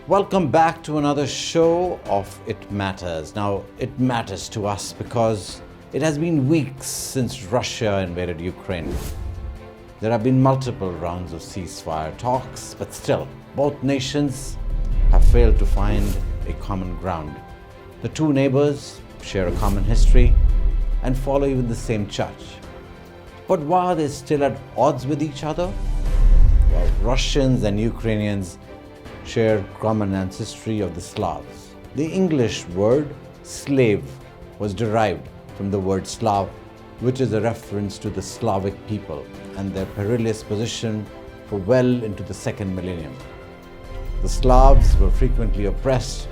Welcome back to another show of It Matters. Now, it matters to us because it has been weeks since Russia invaded Ukraine. There have been multiple rounds of ceasefire talks, but still, both nations have failed to find a common ground. The two neighbors share a common history and follow even the same church. But why are they still at odds with each other? Well, Russians and Ukrainians share common ancestry of the Slavs. The English word slave was derived from the word Slav, which is a reference to the Slavic people and their perilous position for well into the second millennium. The Slavs were frequently oppressed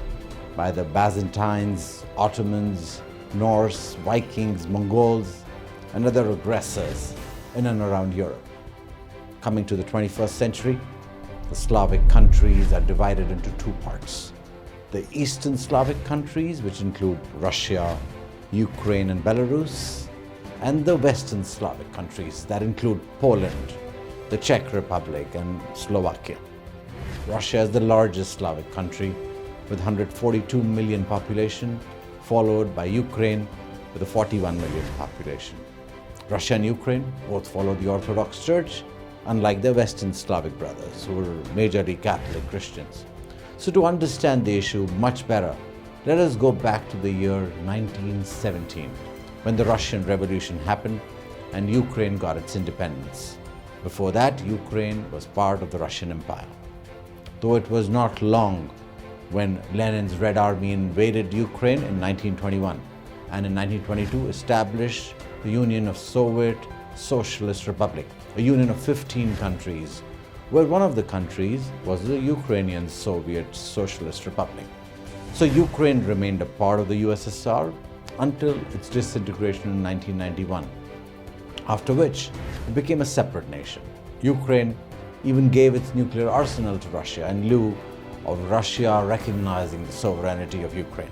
by the Byzantines, Ottomans, Norse, Vikings, Mongols, and other aggressors in and around Europe. Coming to the 21st century, the Slavic countries are divided into two parts. The Eastern Slavic countries, which include Russia, Ukraine, and Belarus, and the Western Slavic countries that include Poland, the Czech Republic, and Slovakia. Russia is the largest Slavic country with 142 million population, followed by Ukraine with a 41 million population. Russia and Ukraine both follow the Orthodox Church, unlike their Western Slavic brothers, who were majorly Catholic Christians. So to understand the issue much better, let us go back to the year 1917, when the Russian Revolution happened and Ukraine got its independence. Before that, Ukraine was part of the Russian Empire. Though it was not long when Lenin's Red Army invaded Ukraine in 1921 and in 1922 established the Union of Soviet Socialist Republic, a union of 15 countries, where one of the countries was the Ukrainian Soviet Socialist Republic. So Ukraine remained a part of the USSR until its disintegration in 1991, after which it became a separate nation. Ukraine even gave its nuclear arsenal to Russia in lieu of Russia recognizing the sovereignty of Ukraine.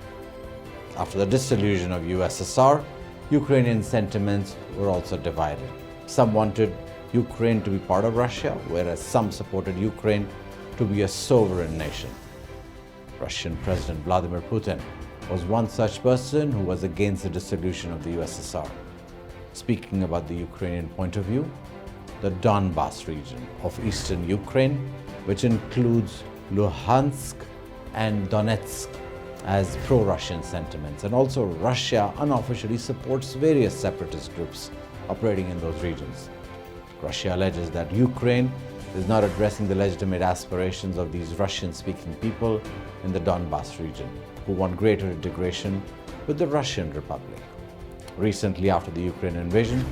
After the dissolution of USSR, Ukrainian sentiments were also divided. Some wanted Ukraine to be part of Russia, whereas some supported Ukraine to be a sovereign nation. Russian President Vladimir Putin was one such person who was against the dissolution of the USSR. Speaking about the Ukrainian point of view, the Donbas region of eastern Ukraine, which includes Luhansk and Donetsk, as pro-Russian sentiments, and also Russia unofficially supports various separatist groups operating in those regions. Russia alleges that Ukraine is not addressing the legitimate aspirations of these Russian-speaking people in the Donbas region, who want greater integration with the Russian Republic. Recently, after the Ukraine invasion,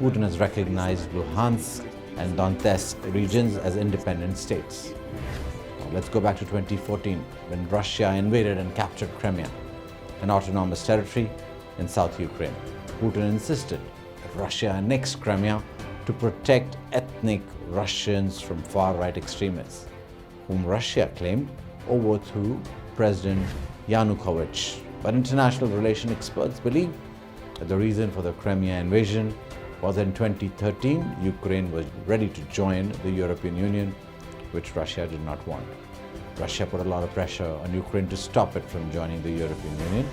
Putin has recognized Luhansk and Donetsk regions as independent states. Let's go back to 2014, when Russia invaded and captured Crimea, an autonomous territory in South Ukraine. Putin insisted that Russia annex Crimea to protect ethnic Russians from far-right extremists, whom Russia claimed overthrew President Yanukovych. But international relations experts believe that the reason for the Crimea invasion was in 2013, Ukraine was ready to join the European Union, which Russia did not want. Russia put a lot of pressure on Ukraine to stop it from joining the European Union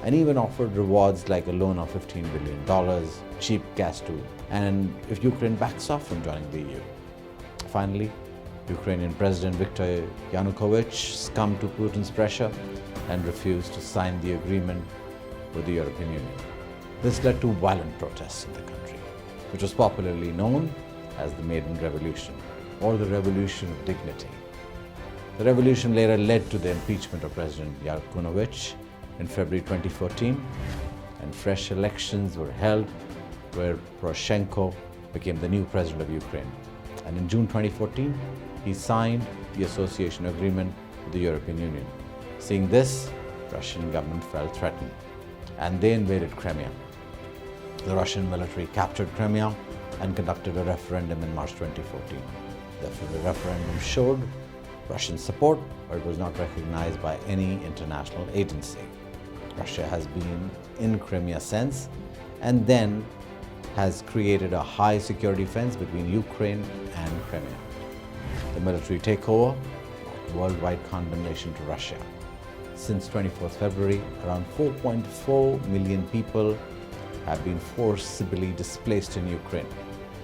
and even offered rewards like a loan of $15 billion, cheap gas too, and if Ukraine backs off from joining the EU. Finally, Ukrainian President Viktor Yanukovych succumbed to Putin's pressure and refused to sign the agreement with the European Union. This led to violent protests in the country, which was popularly known as the Maidan Revolution, or the Revolution of Dignity. The revolution later led to the impeachment of President Yanukovych in February 2014, and fresh elections were held where Poroshenko became the new president of Ukraine. And in June 2014, he signed the association agreement with the European Union. Seeing this, the Russian government felt threatened, and they invaded Crimea. The Russian military captured Crimea and conducted a referendum in March 2014. The referendum showed Russian support, but it was not recognized by any international agency. Russia has been in Crimea since, and then has created a high security fence between Ukraine and Crimea. The military takeover worldwide condemnation to Russia. Since 24th February, around 4.4 million people have been forcibly displaced in Ukraine,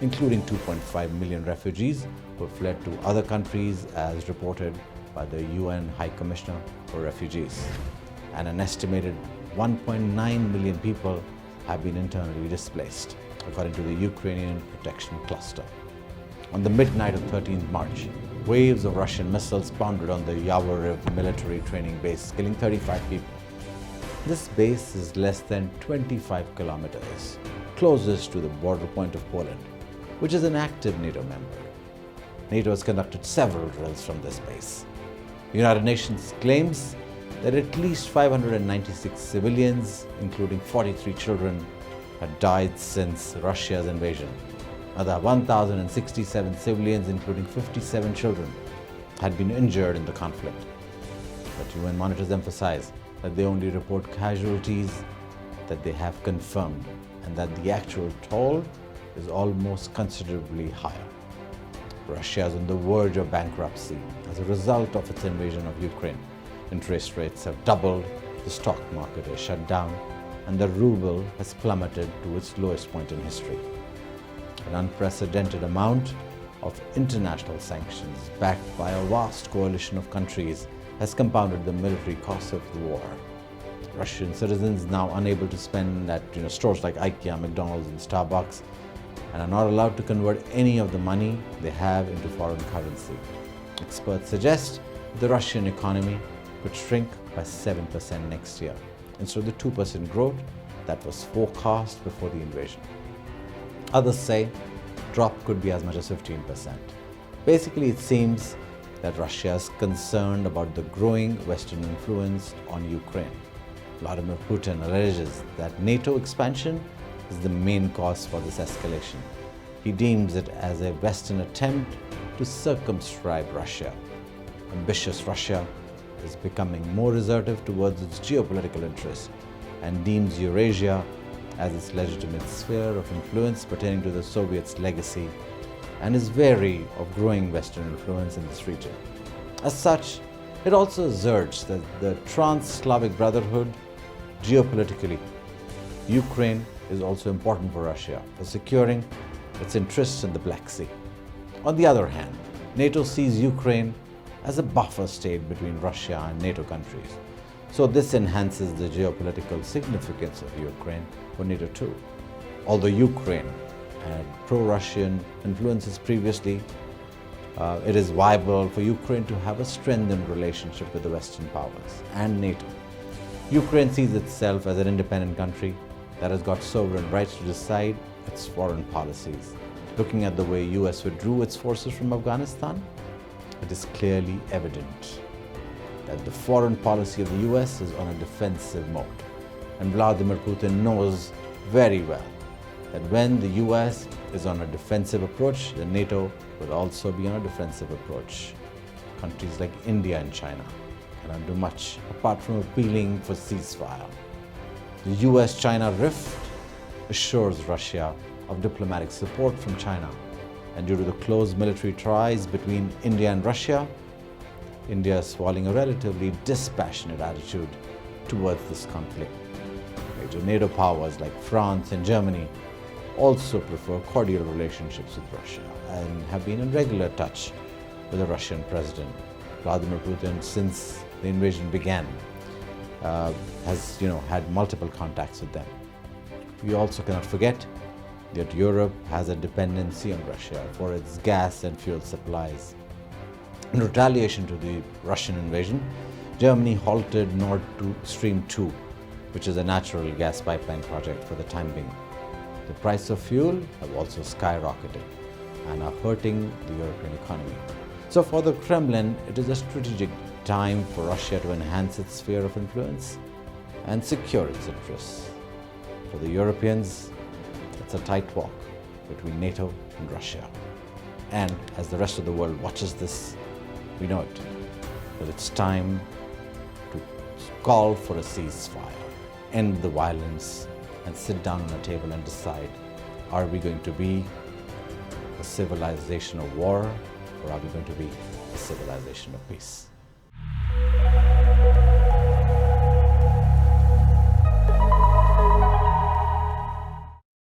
including 2.5 million refugees who have fled to other countries as reported by the UN High Commissioner for Refugees. And an estimated 1.9 million people have been internally displaced, according to the Ukrainian Protection Cluster. On the midnight of 13th March, waves of Russian missiles pounded on the Yavoriv military training base, killing 35 people. This base is less than 25 kilometers, closest to the border point of Poland, which is an active NATO member. NATO has conducted several drills from this base. The United Nations claims that at least 596 civilians, including 43 children, had died since Russia's invasion. Another 1,067 civilians, including 57 children, had been injured in the conflict. But UN monitors emphasize that they only report casualties that they have confirmed, and that the actual toll is almost considerably higher. Russia is on the verge of bankruptcy as a result of its invasion of Ukraine. Interest rates have doubled, the stock market is shut down, and the ruble has plummeted to its lowest point in history. An unprecedented amount of international sanctions, backed by a vast coalition of countries, has compounded the military costs of the war. Russian citizens now unable to spend at stores like IKEA, McDonald's, and Starbucks, and are not allowed to convert any of the money they have into foreign currency. Experts suggest the Russian economy could shrink by 7% next year, instead of the 2% growth that was forecast before the invasion. Others say drop could be as much as 15%. Basically, it seems that Russia is concerned about the growing Western influence on Ukraine. Vladimir Putin alleges that NATO expansion is the main cause for this escalation. He deems it as a Western attempt to circumscribe Russia. Ambitious Russia is becoming more assertive towards its geopolitical interests and deems Eurasia as its legitimate sphere of influence pertaining to the Soviets' legacy, and is wary of growing Western influence in this region. As such, it also asserts that the trans-Slavic Brotherhood, geopolitically, Ukraine is also important for Russia for securing its interests in the Black Sea. On the other hand, NATO sees Ukraine as a buffer state between Russia and NATO countries. So this enhances the geopolitical significance of Ukraine for NATO too. Although Ukraine had pro-Russian influences previously, it is viable for Ukraine to have a strengthened relationship with the Western powers and NATO. Ukraine sees itself as an independent country that has got sovereign rights to decide its foreign policies. Looking at the way US withdrew its forces from Afghanistan, it is clearly evident that the foreign policy of the US is on a defensive mode. And Vladimir Putin knows very well that when the US is on a defensive approach, then NATO will also be on a defensive approach. Countries like India and China cannot do much apart from appealing for ceasefire. The US-China rift assures Russia of diplomatic support from China, and due to the close military ties between India and Russia, India is following a relatively dispassionate attitude towards this conflict. Major NATO powers like France and Germany also prefer cordial relationships with Russia and have been in regular touch with the Russian president. Vladimir Putin, since the invasion began, has had multiple contacts with them. We also cannot forget that Europe has a dependency on Russia for its gas and fuel supplies. In retaliation to the Russian invasion, Germany halted Nord Stream 2, which is a natural gas pipeline project for the time being. The price of fuel have also skyrocketed and are hurting the European economy. So for the Kremlin, it is a strategic time for Russia to enhance its sphere of influence and secure its interests. For the Europeans, it's a tight walk between NATO and Russia. And as the rest of the world watches this, we know it, that it's time to call for a ceasefire, end the violence, and sit down on a table and decide, are we going to be a civilization of war, or are we going to be a civilization of peace?